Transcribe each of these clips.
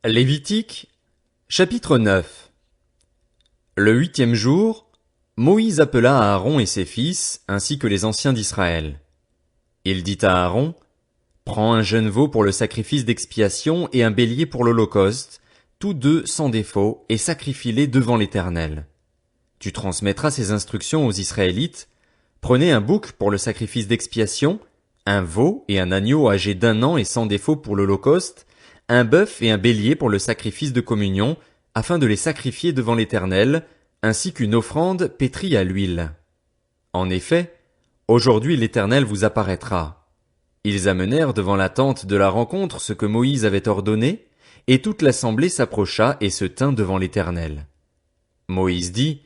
Lévitique, chapitre 9. Le 8e jour, Moïse appela Aaron et ses fils, ainsi que les anciens d'Israël. Il dit à Aaron, prends un jeune veau pour le sacrifice d'expiation et un bélier pour l'holocauste, tous deux sans défaut, et sacrifie-les devant l'Éternel. Tu transmettras ces instructions aux Israélites. Prenez un bouc pour le sacrifice d'expiation, un veau et un agneau âgé d'1 an et sans défaut pour l'holocauste, un bœuf et un bélier pour le sacrifice de communion, afin de les sacrifier devant l'Éternel, ainsi qu'une offrande pétrie à l'huile. En effet, aujourd'hui l'Éternel vous apparaîtra. Ils amenèrent devant la tente de la rencontre ce que Moïse avait ordonné, et toute l'assemblée s'approcha et se tint devant l'Éternel. Moïse dit,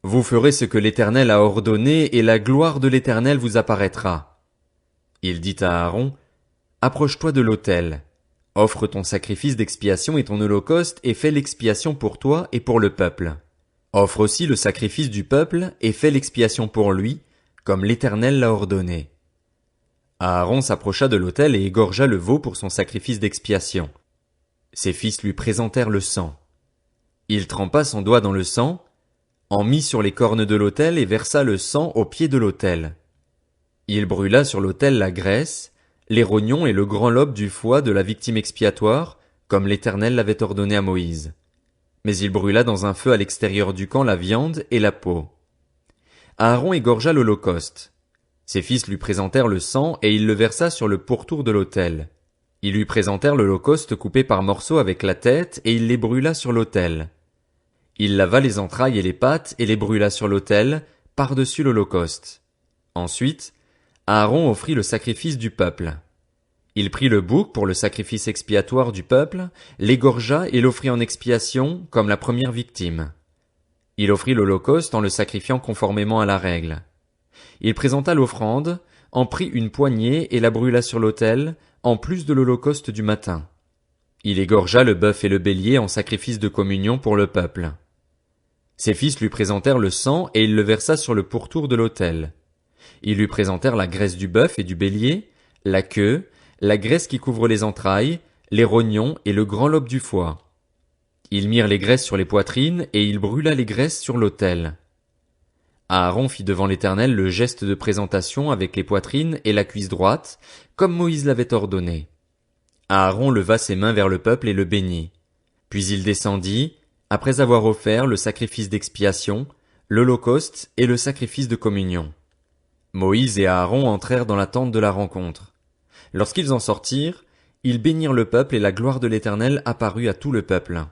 vous ferez ce que l'Éternel a ordonné, et la gloire de l'Éternel vous apparaîtra. Il dit à Aaron, approche-toi de l'autel. Offre ton sacrifice d'expiation et ton holocauste et fais l'expiation pour toi et pour le peuple. Offre aussi le sacrifice du peuple et fais l'expiation pour lui, comme l'Éternel l'a ordonné. Aaron s'approcha de l'autel et égorgea le veau pour son sacrifice d'expiation. Ses fils lui présentèrent le sang. Il trempa son doigt dans le sang, en mit sur les cornes de l'autel et versa le sang au pied de l'autel. Il brûla sur l'autel la graisse, les rognons et le grand lobe du foie de la victime expiatoire, comme l'Éternel l'avait ordonné à Moïse. Mais il brûla dans un feu à l'extérieur du camp la viande et la peau. Aaron égorgea l'holocauste. Ses fils lui présentèrent le sang et il le versa sur le pourtour de l'autel. Ils lui présentèrent l'holocauste coupé par morceaux avec la tête et il les brûla sur l'autel. Il lava les entrailles et les pattes et les brûla sur l'autel, par-dessus l'holocauste. Ensuite, Aaron offrit le sacrifice du peuple. Il prit le bouc pour le sacrifice expiatoire du peuple, l'égorgea et l'offrit en expiation, comme la première victime. Il offrit l'holocauste en le sacrifiant conformément à la règle. Il présenta l'offrande, en prit une poignée et la brûla sur l'autel, en plus de l'holocauste du matin. Il égorgea le bœuf et le bélier en sacrifice de communion pour le peuple. Ses fils lui présentèrent le sang et il le versa sur le pourtour de l'autel. Ils lui présentèrent la graisse du bœuf et du bélier, la queue, la graisse qui couvre les entrailles, les rognons et le grand lobe du foie. Ils mirent les graisses sur les poitrines et il brûla les graisses sur l'autel. Aaron fit devant l'Éternel le geste de présentation avec les poitrines et la cuisse droite, comme Moïse l'avait ordonné. Aaron leva ses mains vers le peuple et le bénit. Puis il descendit, après avoir offert le sacrifice d'expiation, l'holocauste et le sacrifice de communion. Moïse et Aaron entrèrent dans la tente de la rencontre. Lorsqu'ils en sortirent, ils bénirent le peuple et la gloire de l'Éternel apparut à tout le peuple.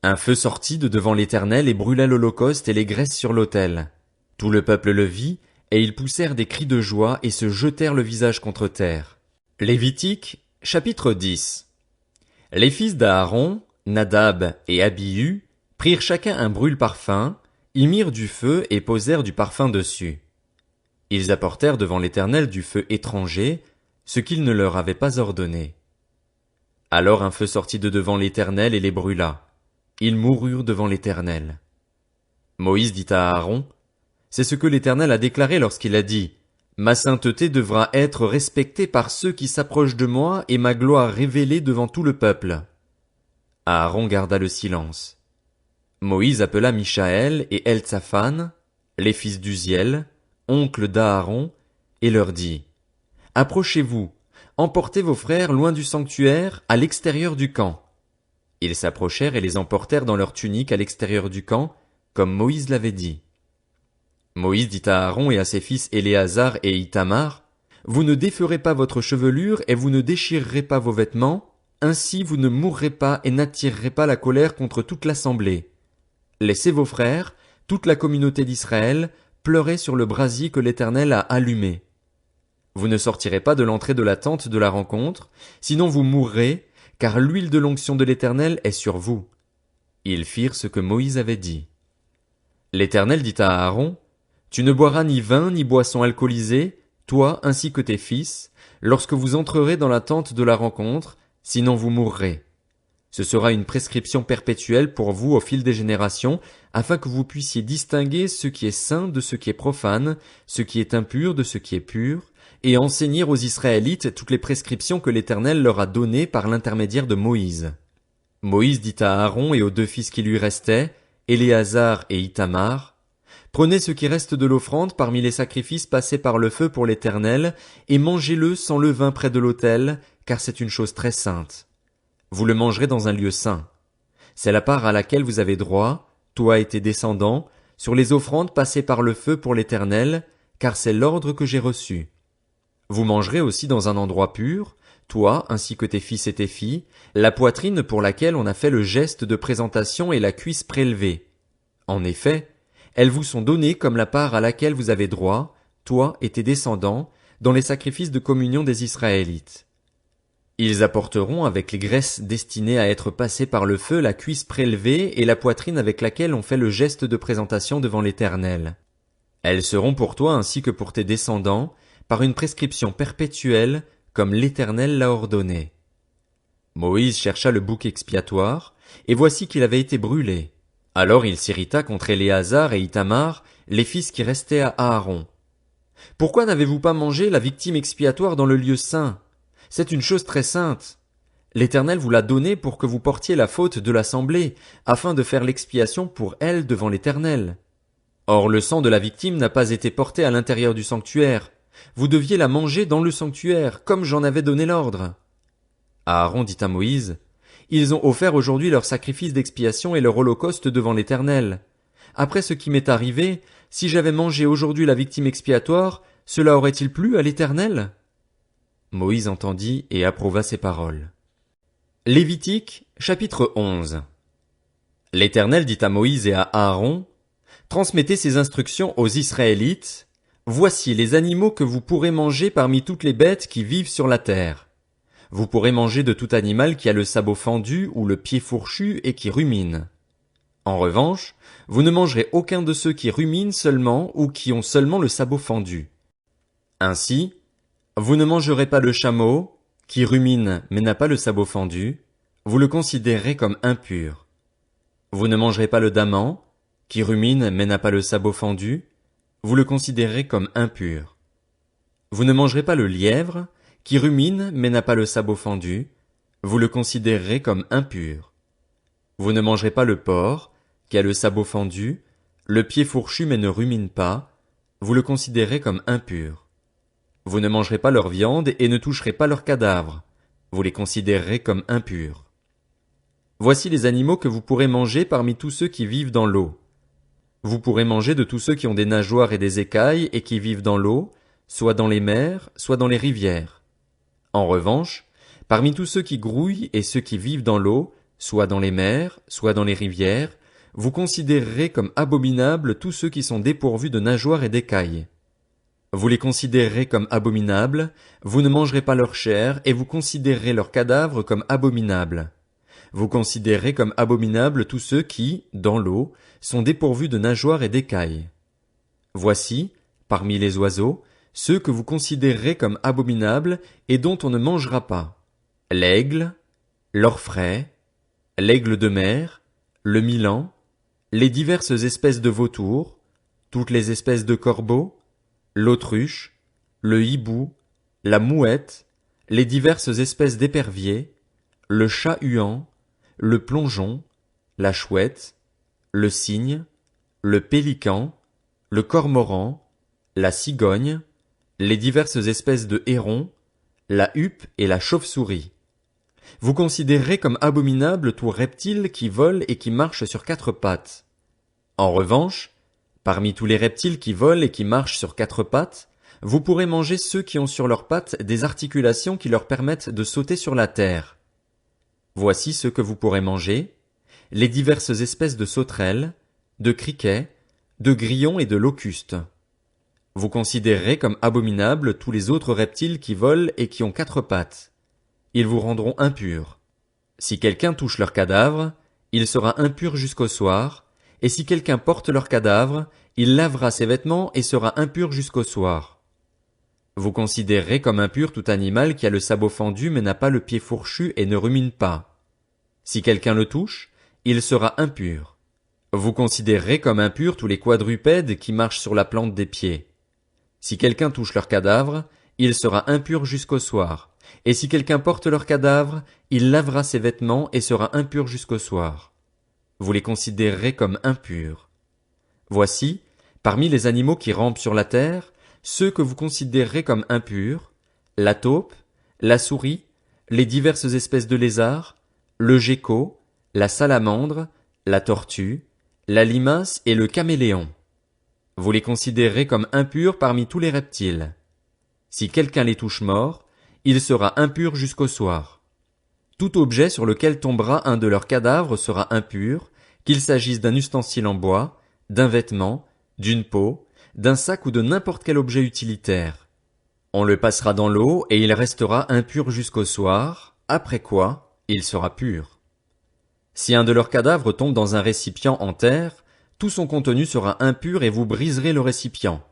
Un feu sortit de devant l'Éternel et brûla l'holocauste et les graisses sur l'autel. Tout le peuple le vit, et ils poussèrent des cris de joie et se jetèrent le visage contre terre. Lévitique, chapitre 10. Les fils d'Aaron, Nadab et Abihu, prirent chacun un brûle-parfum, y mirent du feu et posèrent du parfum dessus. Ils apportèrent devant l'Éternel du feu étranger, ce qu'il ne leur avait pas ordonné. Alors un feu sortit de devant l'Éternel et les brûla. Ils moururent devant l'Éternel. Moïse dit à Aaron, c'est ce que l'Éternel a déclaré lorsqu'il a dit, ma sainteté devra être respectée par ceux qui s'approchent de moi et ma gloire révélée devant tout le peuple. Aaron garda le silence. Moïse appela Mishaël et Eltsaphan, les fils d'Uziel, oncle d'Aaron, et leur dit, approchez-vous, emportez vos frères loin du sanctuaire, à l'extérieur du camp. Ils s'approchèrent et les emportèrent dans leurs tuniques à l'extérieur du camp, comme Moïse l'avait dit. Moïse dit à Aaron et à ses fils Éléazar et Ithamar, vous ne déferez pas votre chevelure et vous ne déchirerez pas vos vêtements, ainsi vous ne mourrez pas et n'attirerez pas la colère contre toute l'assemblée. Laissez vos frères, toute la communauté d'Israël, pleurer sur le brasier que l'Éternel a allumé. Vous ne sortirez pas de l'entrée de la tente de la rencontre, sinon vous mourrez, car l'huile de l'onction de l'Éternel est sur vous. Ils firent ce que Moïse avait dit. L'Éternel dit à Aaron, tu ne boiras ni vin ni boisson alcoolisée, toi ainsi que tes fils, lorsque vous entrerez dans la tente de la rencontre, sinon vous mourrez. Ce sera une prescription perpétuelle pour vous au fil des générations, afin que vous puissiez distinguer ce qui est saint de ce qui est profane, ce qui est impur de ce qui est pur, et enseigner aux Israélites toutes les prescriptions que l'Éternel leur a données par l'intermédiaire de Moïse. Moïse dit à Aaron et aux deux fils qui lui restaient, Éléazar et Ithamar, prenez ce qui reste de l'offrande parmi les sacrifices passés par le feu pour l'Éternel, et mangez-le sans levain près de l'autel, car c'est une chose très sainte. Vous le mangerez dans un lieu saint. C'est la part à laquelle vous avez droit, toi et tes descendants, sur les offrandes passées par le feu pour l'Éternel, car c'est l'ordre que j'ai reçu. Vous mangerez aussi dans un endroit pur, toi ainsi que tes fils et tes filles, la poitrine pour laquelle on a fait le geste de présentation et la cuisse prélevée. En effet, elles vous sont données comme la part à laquelle vous avez droit, toi et tes descendants, dans les sacrifices de communion des Israélites. Ils apporteront avec les graisses destinées à être passées par le feu la cuisse prélevée et la poitrine avec laquelle on fait le geste de présentation devant l'Éternel. Elles seront pour toi ainsi que pour tes descendants, par une prescription perpétuelle, comme l'Éternel l'a ordonné. Moïse chercha le bouc expiatoire, et voici qu'il avait été brûlé. Alors il s'irrita contre Éléazar et Ithamar, les fils qui restaient à Aaron. Pourquoi n'avez-vous pas mangé la victime expiatoire dans le lieu saint? C'est une chose très sainte. L'Éternel vous l'a donnée pour que vous portiez la faute de l'assemblée, afin de faire l'expiation pour elle devant l'Éternel. Or le sang de la victime n'a pas été porté à l'intérieur du sanctuaire. Vous deviez la manger dans le sanctuaire, comme j'en avais donné l'ordre. Aaron dit à Moïse, ils ont offert aujourd'hui leur sacrifice d'expiation et leur holocauste devant l'Éternel. Après ce qui m'est arrivé, si j'avais mangé aujourd'hui la victime expiatoire, cela aurait-il plu à l'Éternel? Moïse entendit et approuva ces paroles. Lévitique, chapitre 11. L'Éternel dit à Moïse et à Aaron, transmettez ces instructions aux Israélites. Voici les animaux que vous pourrez manger parmi toutes les bêtes qui vivent sur la terre. Vous pourrez manger de tout animal qui a le sabot fendu ou le pied fourchu et qui rumine. En revanche, vous ne mangerez aucun de ceux qui ruminent seulement ou qui ont seulement le sabot fendu. Ainsi, vous ne mangerez pas le chameau, qui rumine mais n'a pas le sabot fendu, vous le considérerez comme impur. Vous ne mangerez pas le daman, qui rumine mais n'a pas le sabot fendu, vous le considérerez comme impur. Vous ne mangerez pas le lièvre, qui rumine mais n'a pas le sabot fendu, vous le considérerez comme impur. Vous ne mangerez pas le porc, qui a le sabot fendu, le pied fourchu mais ne rumine pas, vous le considérez comme impur. Vous ne mangerez pas leur viande et ne toucherez pas leurs cadavres, vous les considérerez comme impurs. Voici les animaux que vous pourrez manger parmi tous ceux qui vivent dans l'eau. Vous pourrez manger de tous ceux qui ont des nageoires et des écailles et qui vivent dans l'eau, soit dans les mers, soit dans les rivières. En revanche, parmi tous ceux qui grouillent et ceux qui vivent dans l'eau, soit dans les mers, soit dans les rivières, vous considérerez comme abominables tous ceux qui sont dépourvus de nageoires et d'écailles. Vous les considérerez comme abominables, vous ne mangerez pas leur chair et vous considérerez leurs cadavres comme abominables. Vous considérez comme abominables tous ceux qui, dans l'eau, sont dépourvus de nageoires et d'écailles. Voici, parmi les oiseaux, ceux que vous considérerez comme abominables et dont on ne mangera pas. L'aigle, l'orfraie, l'aigle de mer, le milan, les diverses espèces de vautours, toutes les espèces de corbeaux, l'autruche, le hibou, la mouette, les diverses espèces d'éperviers, le chat-huant, le plongeon, la chouette, le cygne, le pélican, le cormoran, la cigogne, les diverses espèces de hérons, la huppe et la chauve-souris. Vous considérerez comme abominable tout reptile qui vole et qui marche sur quatre pattes. En revanche, parmi tous les reptiles qui volent et qui marchent sur quatre pattes, vous pourrez manger ceux qui ont sur leurs pattes des articulations qui leur permettent de sauter sur la terre. Voici ceux que vous pourrez manger, les diverses espèces de sauterelles, de criquets, de grillons et de locustes. Vous considérerez comme abominables tous les autres reptiles qui volent et qui ont quatre pattes. Ils vous rendront impurs. Si quelqu'un touche leur cadavre, il sera impur jusqu'au soir, et si quelqu'un porte leur cadavre, il lavera ses vêtements et sera impur jusqu'au soir. Vous considérerez comme impur tout animal qui a le sabot fendu mais n'a pas le pied fourchu et ne rumine pas. Si quelqu'un le touche, il sera impur. Vous considérerez comme impurs tous les quadrupèdes qui marchent sur la plante des pieds. Si quelqu'un touche leur cadavre, il sera impur jusqu'au soir, Et si quelqu'un porte leur cadavre, il lavera ses vêtements et sera impur jusqu'au soir. Vous les considérerez comme impurs. Voici, parmi les animaux qui rampent sur la terre, ceux que vous considérerez comme impurs, la taupe, la souris, les diverses espèces de lézards, le gecko, la salamandre, la tortue, la limace et le caméléon. Vous les considérerez comme impurs parmi tous les reptiles. Si quelqu'un les touche morts, il sera impur jusqu'au soir. Tout objet sur lequel tombera un de leurs cadavres sera impur, qu'il s'agisse d'un ustensile en bois, d'un vêtement, d'une peau, d'un sac ou de n'importe quel objet utilitaire. On le passera dans l'eau et il restera impur jusqu'au soir, après quoi il sera pur. Si un de leurs cadavres tombe dans un récipient en terre, tout son contenu sera impur et vous briserez le récipient.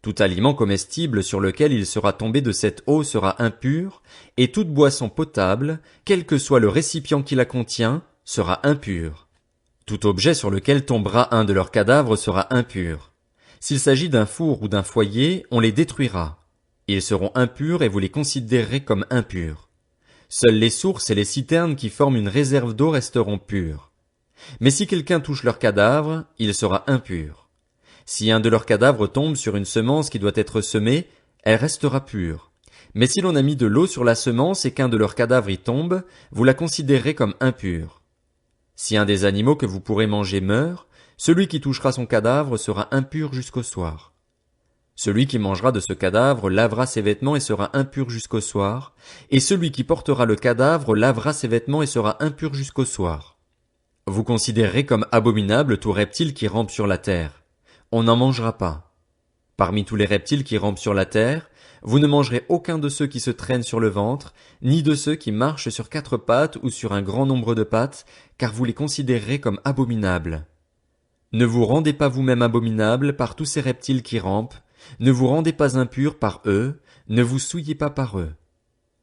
Tout aliment comestible sur lequel il sera tombé de cette eau sera impur, et toute boisson potable, quel que soit le récipient qui la contient, sera impure. Tout objet sur lequel tombera un de leurs cadavres sera impur. S'il s'agit d'un four ou d'un foyer, on les détruira. Ils seront impurs et vous les considérerez comme impurs. Seules les sources et les citernes qui forment une réserve d'eau resteront pures. Mais si quelqu'un touche leur cadavre, il sera impur. Si un de leurs cadavres tombe sur une semence qui doit être semée, elle restera pure. Mais si l'on a mis de l'eau sur la semence et qu'un de leurs cadavres y tombe, vous la considérerez comme impure. Si un des animaux que vous pourrez manger meurt, celui qui touchera son cadavre sera impur jusqu'au soir. Celui qui mangera de ce cadavre lavera ses vêtements et sera impur jusqu'au soir, et celui qui portera le cadavre lavera ses vêtements et sera impur jusqu'au soir. Vous considérerez comme abominable tout reptile qui rampe sur la terre. On n'en mangera pas. Parmi tous les reptiles qui rampent sur la terre, vous ne mangerez aucun de ceux qui se traînent sur le ventre, ni de ceux qui marchent sur 4 pattes ou sur un grand nombre de pattes, car vous les considérerez comme abominables. Ne vous rendez pas vous-même abominables par tous ces reptiles qui rampent, ne vous rendez pas impurs par eux, ne vous souillez pas par eux.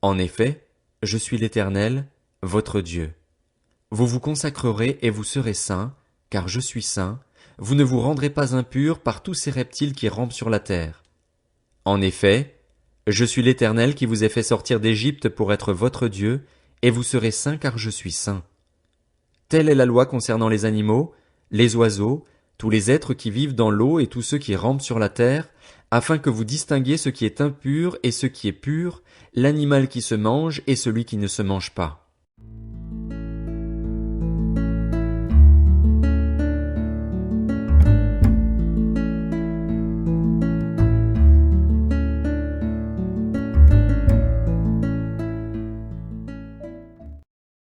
En effet, je suis l'Éternel, votre Dieu. Vous vous consacrerez et vous serez saints, car je suis saint, vous ne vous rendrez pas impurs par tous ces reptiles qui rampent sur la terre. En effet, je suis l'Éternel qui vous ai fait sortir d'Égypte pour être votre Dieu, et vous serez saints car je suis saint. Telle est la loi concernant les animaux, les oiseaux, tous les êtres qui vivent dans l'eau et tous ceux qui rampent sur la terre, afin que vous distinguiez ce qui est impur et ce qui est pur, l'animal qui se mange et celui qui ne se mange pas.